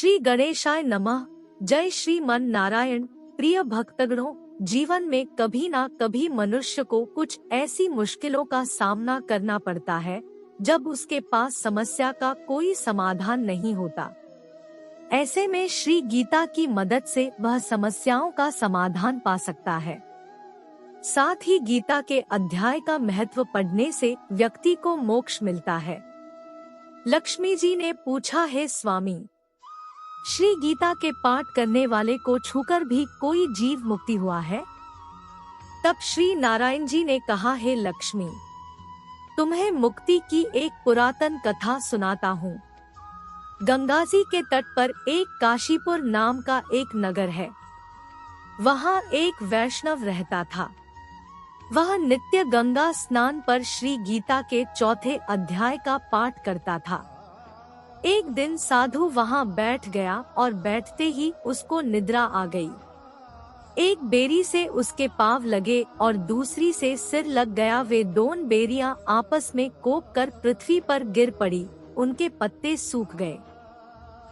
श्री गणेशाय नमः। जय श्रीमन नारायण। प्रिय भक्तगणों, जीवन में कभी ना कभी मनुष्य को कुछ ऐसी मुश्किलों का सामना करना पड़ता है जब उसके पास समस्या का कोई समाधान नहीं होता। ऐसे में श्री गीता की मदद से वह समस्याओं का समाधान पा सकता है। साथ ही गीता के अध्याय का महत्व पढ़ने से व्यक्ति को मोक्ष मिलता है। लक्ष्मी जी ने पूछा, है स्वामी, श्री गीता के पाठ करने वाले को छूकर भी कोई जीव मुक्ति हुआ है? तब श्री नारायण जी ने कहा, है लक्ष्मी, तुम्हें मुक्ति की एक पुरातन कथा सुनाता हूँ। गंगाजी के तट पर एक काशीपुर नाम का एक नगर है। वहाँ एक वैष्णव रहता था। वह नित्य गंगा स्नान पर श्री गीता के चौथे अध्याय का पाठ करता था। एक दिन साधु वहाँ बैठ गया और बैठते ही उसको निद्रा आ गई। एक बेरी से उसके पाँव लगे और दूसरी से सिर लग गया। वे दोनों बेरियां आपस में कोप कर पृथ्वी पर गिर पड़ी। उनके पत्ते सूख गए।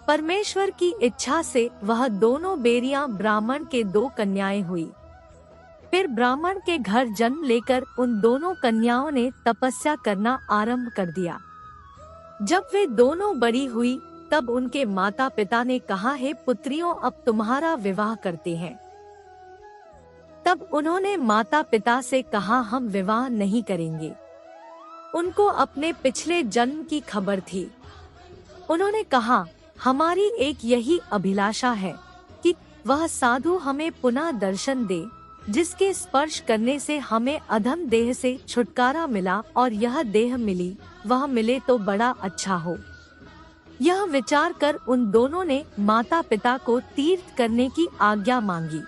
परमेश्वर की इच्छा से वह दोनों बेरियां ब्राह्मण के दो कन्याएं हुई। फिर ब्राह्मण के घर जन्म लेकर उन दोनों कन्याओं ने तपस्या करना आरंभ कर दिया। जब वे दोनों बड़ी हुई तब उनके माता पिता ने कहा, है पुत्रियों, अब तुम्हारा विवाह करते हैं। तब उन्होंने माता पिता से कहा, हम विवाह नहीं करेंगे। उनको अपने पिछले जन्म की खबर थी। उन्होंने कहा, हमारी एक यही अभिलाषा है कि वह साधु हमें पुनः दर्शन दे, जिसके स्पर्श करने से हमें अधम देह से छुटकारा मिला और यह देह मिली वह मिले तो बड़ा अच्छा हो। यह विचार कर उन दोनों ने माता पिता को तीर्थ करने की आज्ञा मांगी।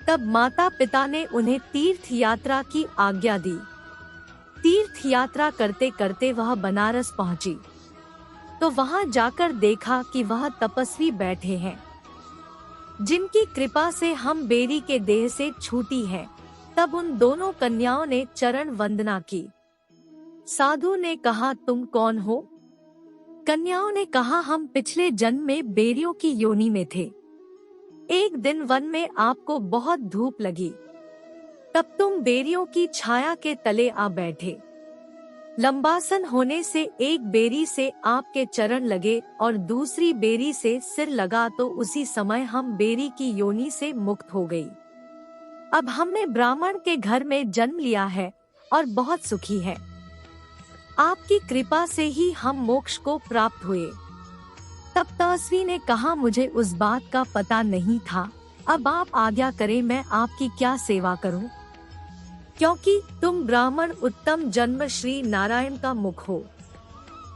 तब माता पिता ने उन्हें तीर्थ यात्रा की आज्ञा दी। तीर्थ यात्रा करते करते वह बनारस पहुंची तो वहां जाकर देखा कि वह तपस्वी बैठे हैं, जिनकी कृपा से हम बेरी के देह से छूटी हैं। तब उन दोनों कन्याओं ने चरण वंदना की। साधु ने कहा, तुम कौन हो? कन्याओं ने कहा, हम पिछले जन्म में बेरियों की योनि में थे। एक दिन वन में आपको बहुत धूप लगी, तब तुम बेरियों की छाया के तले आ बैठे। लंबासन होने से एक बेरी से आपके चरण लगे और दूसरी बेरी से सिर लगा तो उसी समय हम बेरी की योनि से मुक्त हो गई। अब हमने ब्राह्मण के घर में जन्म लिया है और बहुत सुखी है। आपकी कृपा से ही हम मोक्ष को प्राप्त हुए। तब तपस्वी ने कहा, मुझे उस बात का पता नहीं था। अब आप आज्ञा करें, मैं आपकी क्या सेवा करूं? क्योंकि तुम ब्राह्मण उत्तम जन्म श्री नारायण का मुख हो।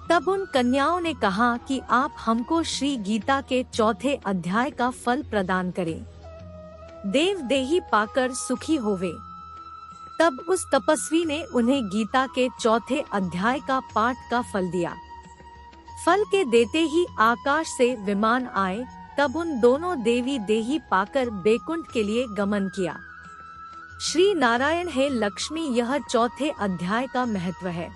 तब उन कन्याओं ने कहा कि आप हमको श्री गीता के चौथे अध्याय का फल प्रदान करें, देव देही पाकर सुखी होवे। तब उस तपस्वी ने उन्हें गीता के चौथे अध्याय का पाठ का फल दिया। फल के देते ही आकाश से विमान आए। तब उन दोनों देवी देही पाकर बैकुंठ के लिए गमन किया। श्री नारायण है लक्ष्मी, यह चौथे अध्याय का महत्व है।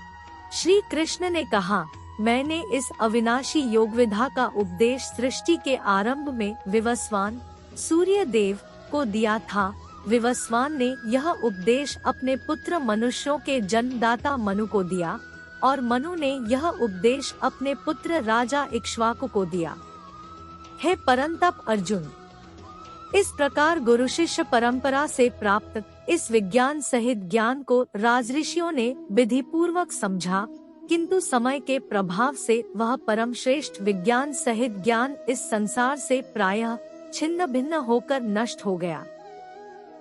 श्री कृष्ण ने कहा, मैंने इस अविनाशी योग विधा का उपदेश सृष्टि के आरंभ में विवस्वान सूर्य देव को दिया था। विवस्वान ने यह उपदेश अपने पुत्र मनुष्यों के जन्मदाता मनु को दिया और मनु ने यह उपदेश अपने पुत्र राजा इक्ष्वाकु को दिया। हे परंतप अर्जुन, इस प्रकार गुरु शिष्य परंपरा से प्राप्त इस विज्ञान सहित ज्ञान को राजऋषियों ने विधि पूर्वक समझा, किंतु समय के प्रभाव से वह परम श्रेष्ठ विज्ञान सहित ज्ञान इस संसार से प्रायः छिन्न भिन्न होकर नष्ट हो गया।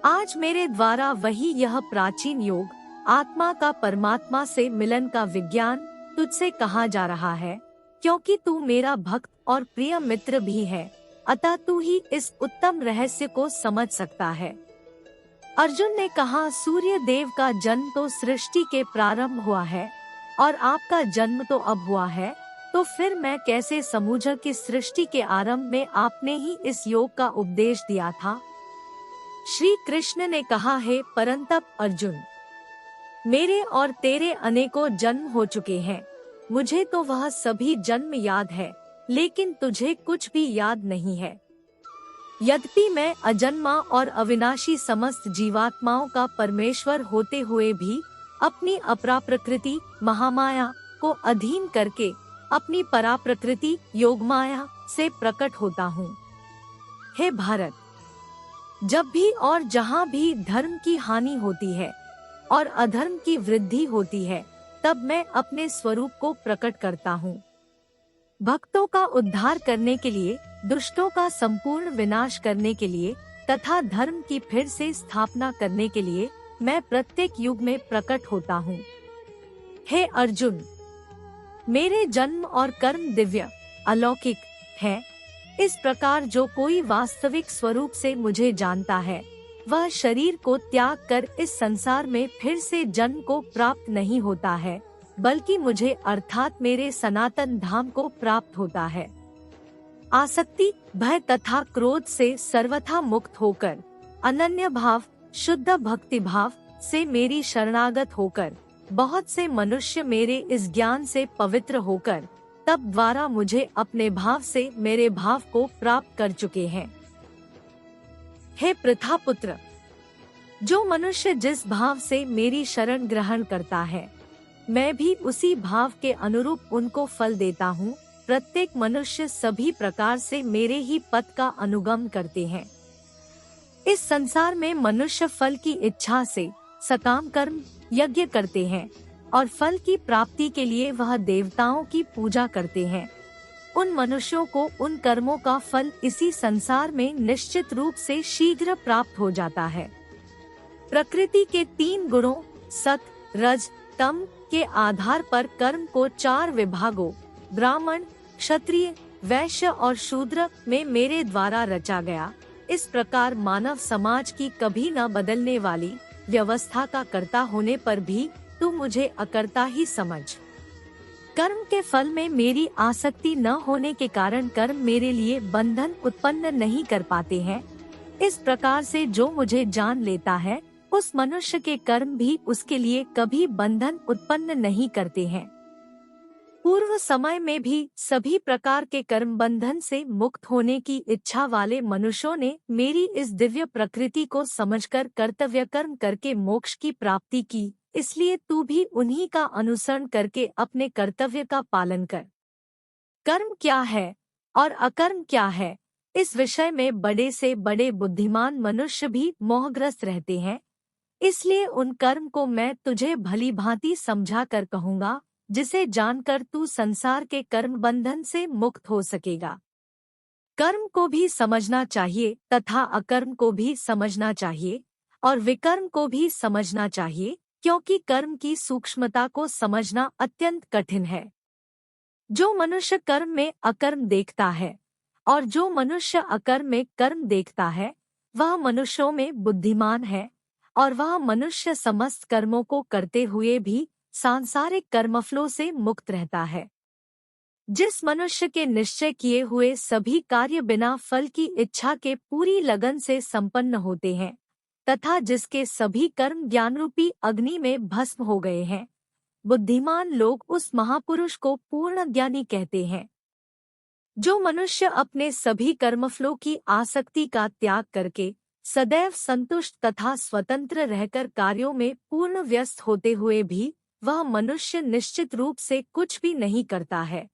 आज मेरे द्वारा वही यह प्राचीन योग, आत्मा का परमात्मा से मिलन का विज्ञान तुझसे कहा जा रहा है, क्योंकि तू मेरा भक्त और प्रिय मित्र भी है, अतः तू ही इस उत्तम रहस्य को समझ सकता है। अर्जुन ने कहा, सूर्य देव का जन्म तो सृष्टि के प्रारंभ हुआ है और आपका जन्म तो अब हुआ है, तो फिर मैं कैसे समझूं कि सृष्टि के आरंभ में आपने ही इस योग का उपदेश दिया था? श्री कृष्ण ने कहा, है परंतप अर्जुन, मेरे और तेरे अनेकों जन्म हो चुके हैं। मुझे तो वह सभी जन्म याद है, लेकिन तुझे कुछ भी याद नहीं है। यद्यपि मैं अजन्मा और अविनाशी समस्त जीवात्माओं का परमेश्वर होते हुए भी अपनी अपराप्रकृति महामाया को अधीन करके अपनी पराप्रकृति योगमाया से प्रकट होता हूँ। हे भारत, जब भी और जहाँ भी धर्म की हानि होती है और अधर्म की वृद्धि होती है, तब मैं अपने स्वरूप को प्रकट करता हूँ। भक्तों का उद्धार करने के लिए, दुष्टों का संपूर्ण विनाश करने के लिए तथा धर्म की फिर से स्थापना करने के लिए मैं प्रत्येक युग में प्रकट होता हूँ। हे अर्जुन, मेरे जन्म और कर्म दिव्य अलौकिक है। इस प्रकार जो कोई वास्तविक स्वरूप से मुझे जानता है, वह शरीर को त्याग कर इस संसार में फिर से जन्म को प्राप्त नहीं होता है, बल्कि मुझे अर्थात मेरे सनातन धाम को प्राप्त होता है। आसक्ति, भय तथा क्रोध से सर्वथा मुक्त होकर, अनन्य भाव, शुद्ध भक्ति भाव से मेरी शरणागत होकर, बहुत से मनुष्य मेरे इस ज्ञान से पवित्र होकर तब द्वारा मुझे अपने भाव से मेरे भाव को प्राप्त कर चुके हैं। हे प्रथापुत्र, जो मनुष्य जिस भाव से मेरी शरण ग्रहण करता है, मैं भी उसी भाव के अनुरूप उनको फल देता हूँ। प्रत्येक मनुष्य सभी प्रकार से मेरे ही पथ का अनुगम करते हैं। इस संसार में मनुष्य फल की इच्छा से सकाम कर्म यज्ञ करते हैं और फल की प्राप्ति के लिए वह देवताओं की पूजा करते हैं। उन मनुष्यों को उन कर्मों का फल इसी संसार में निश्चित रूप से शीघ्र प्राप्त हो जाता है। प्रकृति के 3 गुणों सत, रज, तम के आधार पर कर्म को 4 विभागों ब्राह्मण, क्षत्रिय, वैश्य और शूद्र में मेरे द्वारा रचा गया। इस प्रकार मानव समाज की कभी न बदलने वाली व्यवस्था का कर्ता होने पर भी तू मुझे अकर्ता ही समझ। कर्म के फल में मेरी आसक्ति न होने के कारण कर्म मेरे लिए बंधन उत्पन्न नहीं कर पाते हैं। इस प्रकार से जो मुझे जान लेता है, उस मनुष्य के कर्म भी उसके लिए कभी बंधन उत्पन्न नहीं करते हैं। पूर्व समय में भी सभी प्रकार के कर्म बंधन से मुक्त होने की इच्छा वाले मनुष्यों ने मेरी इस दिव्य प्रकृति को समझकर कर्तव्य कर्म करके मोक्ष की प्राप्ति की। इसलिए तू भी उन्हीं का अनुसरण करके अपने कर्तव्य का पालन कर। कर्म क्या है और अकर्म क्या है, इस विषय में बड़े से बड़े बुद्धिमान मनुष्य भी मोहग्रस्त रहते हैं। इसलिए उन कर्म को मैं तुझे भली भांति समझा कर कहूँगा, जिसे जानकर तू संसार के कर्म बंधन से मुक्त हो सकेगा। कर्म को भी समझना चाहिए तथा अकर्म को भी समझना चाहिए और विकर्म को भी समझना चाहिए, क्योंकि कर्म की सूक्ष्मता को समझना अत्यंत कठिन है। जो मनुष्य कर्म में अकर्म देखता है और जो मनुष्य अकर्म में कर्म देखता है, वह मनुष्यों में बुद्धिमान है और वह मनुष्य समस्त कर्मों को करते हुए भी सांसारिक कर्मफलों से मुक्त रहता है। जिस मनुष्य के निश्चय किए हुए सभी कार्य बिना फल की इच्छा के पूरी लगन से संपन्न होते हैं तथा जिसके सभी कर्म ज्ञान रूपी अग्नि में भस्म हो गए हैं, बुद्धिमान लोग उस महापुरुष को पूर्ण ज्ञानी कहते हैं। जो मनुष्य अपने सभी कर्मफलों की आसक्ति का त्याग करके सदैव संतुष्ट तथा स्वतंत्र रहकर कार्यों में पूर्ण व्यस्त होते हुए भी वह मनुष्य निश्चित रूप से कुछ भी नहीं करता है।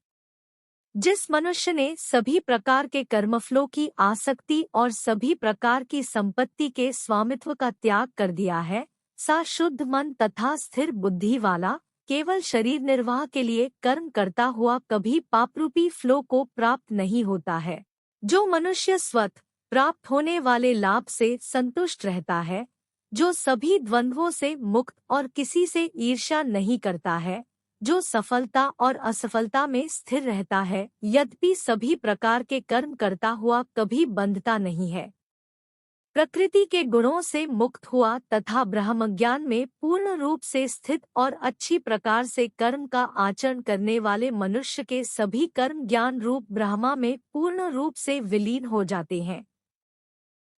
जिस मनुष्य ने सभी प्रकार के कर्मफलों की आसक्ति और सभी प्रकार की संपत्ति के स्वामित्व का त्याग कर दिया है, सा शुद्ध मन तथा स्थिर बुद्धि वाला केवल शरीर निर्वाह के लिए कर्म करता हुआ कभी पापरूपी फलों को प्राप्त नहीं होता है। जो मनुष्य स्वतः प्राप्त होने वाले लाभ से संतुष्ट रहता है, जो सभी द्वंद्वों से मुक्त और किसी से ईर्ष्या नहीं करता है, जो सफलता और असफलता में स्थिर रहता है, यद्यपि सभी प्रकार के कर्म करता हुआ कभी बंधता नहीं है, प्रकृति के गुणों से मुक्त हुआ तथा ब्रह्म ज्ञान में पूर्ण रूप से स्थित और अच्छी प्रकार से कर्म का आचरण करने वाले मनुष्य के सभी कर्म ज्ञान रूप ब्रह्मा में पूर्ण रूप से विलीन हो जाते हैं।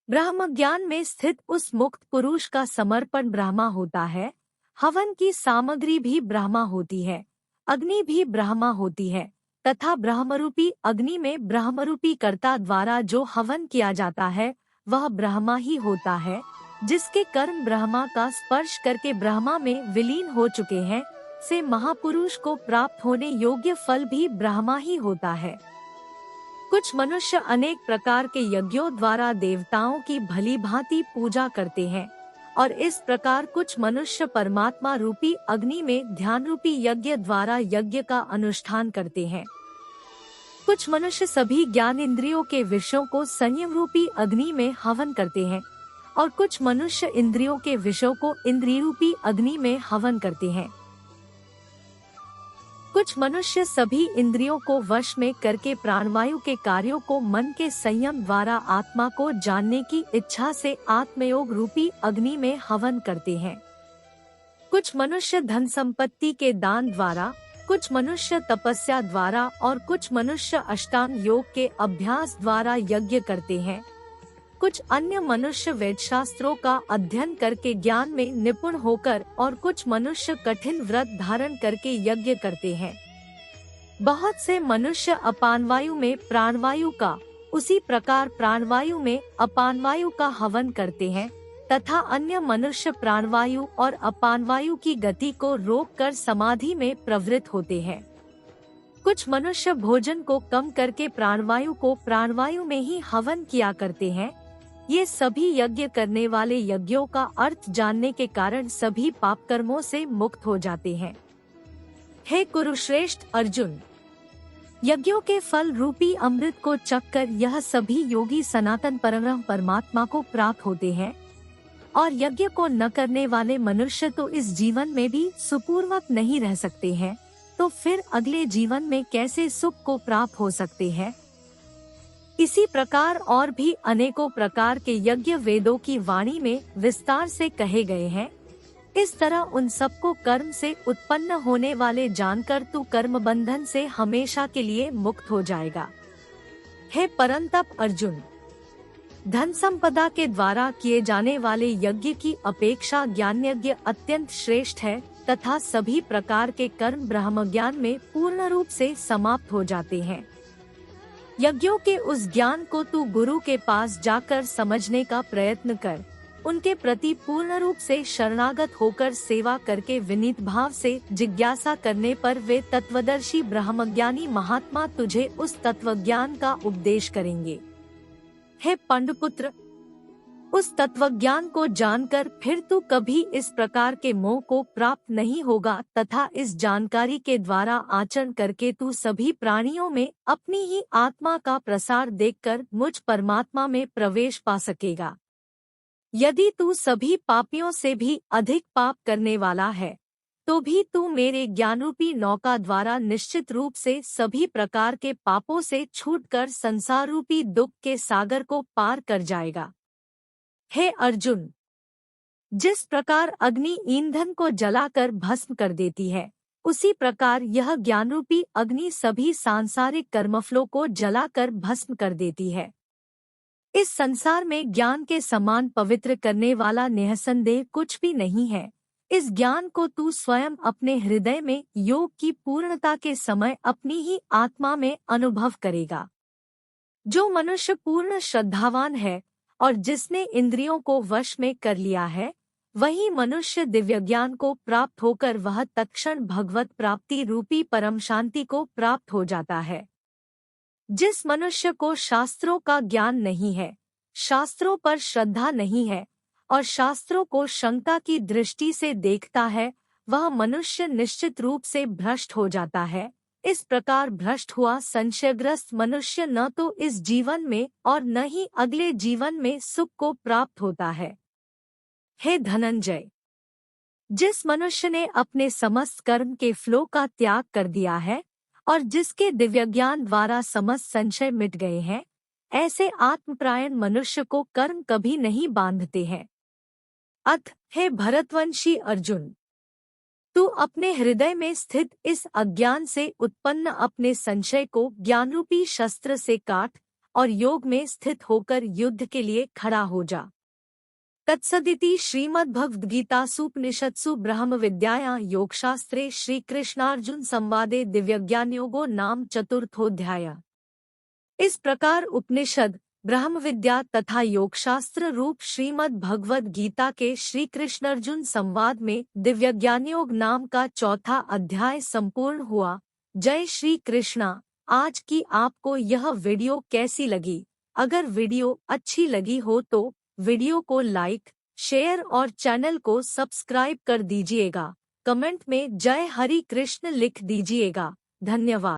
ब्रह्म ज्ञान में स्थित उस मुक्त पुरुष का समर्पण ब्रह्मा होता है। हवन की सामग्री भी ब्रह्मा होती है, अग्नि भी ब्रह्मा होती है, तथा ब्रह्मरूपी अग्नि में ब्रह्मरूपी कर्ता द्वारा जो हवन किया जाता है वह ब्रह्मा ही होता है, जिसके कर्म ब्रह्मा का स्पर्श करके ब्रह्मा में विलीन हो चुके हैं, से महापुरुष को प्राप्त होने योग्य फल भी ब्रह्मा ही होता है। कुछ मनुष्य अनेक प्रकार के यज्ञों द्वारा देवताओं की भली भांति पूजा करते हैं और इस प्रकार कुछ मनुष्य परमात्मा रूपी अग्नि में ध्यान रूपी यज्ञ द्वारा यज्ञ का अनुष्ठान करते हैं। कुछ मनुष्य सभी ज्ञान इंद्रियों के विषयों को संयम रूपी अग्नि में हवन करते हैं और कुछ मनुष्य इंद्रियों के विषयों को इंद्रिय रूपी अग्नि में हवन करते हैं। कुछ मनुष्य सभी इंद्रियों को वश में करके प्राणवायु के कार्यों को मन के संयम द्वारा आत्मा को जानने की इच्छा से आत्मयोग रूपी अग्नि में हवन करते हैं। कुछ मनुष्य धन संपत्ति के दान द्वारा, कुछ मनुष्य तपस्या द्वारा और कुछ मनुष्य अष्टांग योग के अभ्यास द्वारा यज्ञ करते हैं। कुछ अन्य मनुष्य वेद शास्त्रों का अध्ययन करके ज्ञान में निपुण होकर और कुछ मनुष्य कठिन व्रत धारण करके यज्ञ करते हैं। बहुत से मनुष्य अपानवायु में प्राणवायु का, उसी प्रकार प्राणवायु में अपानवायु का हवन करते हैं तथा अन्य मनुष्य प्राणवायु और अपानवायु की गति को रोककर समाधि में प्रवृत्त होते हैं। कुछ मनुष्य भोजन को कम करके प्राणवायु को प्राणवायु में ही हवन किया करते हैं। ये सभी यज्ञ करने वाले यज्ञों का अर्थ जानने के कारण सभी पाप कर्मों से मुक्त हो जाते हैं। हे कुरुश्रेष्ठ अर्जुन, यज्ञों के फल रूपी अमृत को चखकर यह सभी योगी सनातन परब्रह्म परमात्मा को प्राप्त होते हैं और यज्ञ को न करने वाले मनुष्य तो इस जीवन में भी सुखपूर्वक नहीं रह सकते हैं, तो फिर अगले जीवन में कैसे सुख को प्राप्त हो सकते हैं। इसी प्रकार और भी अनेकों प्रकार के यज्ञ वेदों की वाणी में विस्तार से कहे गए हैं। इस तरह उन सबको कर्म से उत्पन्न होने वाले जानकर तू कर्म बंधन से हमेशा के लिए मुक्त हो जाएगा। हे परंतप अर्जुन, धन संपदा के द्वारा किए जाने वाले यज्ञ की अपेक्षा ज्ञान यज्ञ अत्यंत श्रेष्ठ है तथा सभी प्रकार के कर्म ब्रह्म ज्ञान में पूर्ण रूप से समाप्त हो जाते हैं। यज्ञों के उस ज्ञान को तू गुरु के पास जाकर समझने का प्रयत्न कर। उनके प्रति पूर्ण रूप से शरणागत होकर सेवा करके विनीत भाव से जिज्ञासा करने पर वे तत्वदर्शी ब्रह्मज्ञानी महात्मा तुझे उस तत्वज्ञान का उपदेश करेंगे। हे पांडुपुत्र, उस तत्वज्ञान को जानकर फिर तू कभी इस प्रकार के मोह को प्राप्त नहीं होगा तथा इस जानकारी के द्वारा आचरण करके तू सभी प्राणियों में अपनी ही आत्मा का प्रसार देखकर मुझ परमात्मा में प्रवेश पा सकेगा। यदि तू सभी पापियों से भी अधिक पाप करने वाला है तो भी तू मेरे ज्ञानरूपी नौका द्वारा निश्चित रूप से सभी प्रकार के पापों से छूटकर संसार रूपी दुख के सागर को पार कर जाएगा। हे अर्जुन, जिस प्रकार अग्नि ईंधन को जलाकर भस्म कर देती है, उसी प्रकार यह ज्ञानरूपी अग्नि सभी सांसारिक कर्मफलों को जलाकर भस्म कर देती है। इस संसार में ज्ञान के समान पवित्र करने वाला निःसंदेह कुछ भी नहीं है। इस ज्ञान को तू स्वयं अपने हृदय में योग की पूर्णता के समय अपनी ही आत्मा में अनुभव करेगा। जो मनुष्य पूर्ण श्रद्धावान है और जिसने इंद्रियों को वश में कर लिया है, वही मनुष्य दिव्य ज्ञान को प्राप्त होकर वह तत्क्षण भगवत प्राप्ति रूपी परम शांति को प्राप्त हो जाता है। जिस मनुष्य को शास्त्रों का ज्ञान नहीं है, शास्त्रों पर श्रद्धा नहीं है और शास्त्रों को शंका की दृष्टि से देखता है, वह मनुष्य निश्चित रूप से भ्रष्ट हो जाता है। इस प्रकार भ्रष्ट हुआ संशयग्रस्त मनुष्य न तो इस जीवन में और न ही अगले जीवन में सुख को प्राप्त होता है। हे धनंजय, जिस मनुष्य ने अपने समस्त कर्म के फलों का त्याग कर दिया है और जिसके दिव्य ज्ञान द्वारा समस्त संशय मिट गए हैं, ऐसे आत्मपरायण मनुष्य को कर्म कभी नहीं बांधते हैं। अथ हे भरतवंशी अर्जुन, तू अपने हृदय में स्थित इस अज्ञान से उत्पन्न अपने संशय को ज्ञानरूपी शस्त्र से काट और योग में स्थित होकर युद्ध के लिए खड़ा हो जा। तत्सदिति श्रीमद्भगवद्गीतासूपनिषत्सु ब्रह्मविद्यायां योगशास्त्रे श्रीकृष्णार्जुन संवादे दिव्यज्ञानयोगो नाम चतुर्थोऽध्याय। इस प्रकार उपनिषद, ब्रह्म विद्या तथा योगशास्त्र रूप श्रीमद् भगवद गीता के श्री कृष्ण अर्जुन संवाद में दिव्यज्ञानयोग नाम का चौथा अध्याय संपूर्ण हुआ। जय श्री कृष्णा। आज की आपको यह वीडियो कैसी लगी? अगर वीडियो अच्छी लगी हो तो वीडियो को लाइक, शेयर और चैनल को सब्सक्राइब कर दीजिएगा। कमेंट में जय हरि कृष्ण लिख दीजिएगा। धन्यवाद।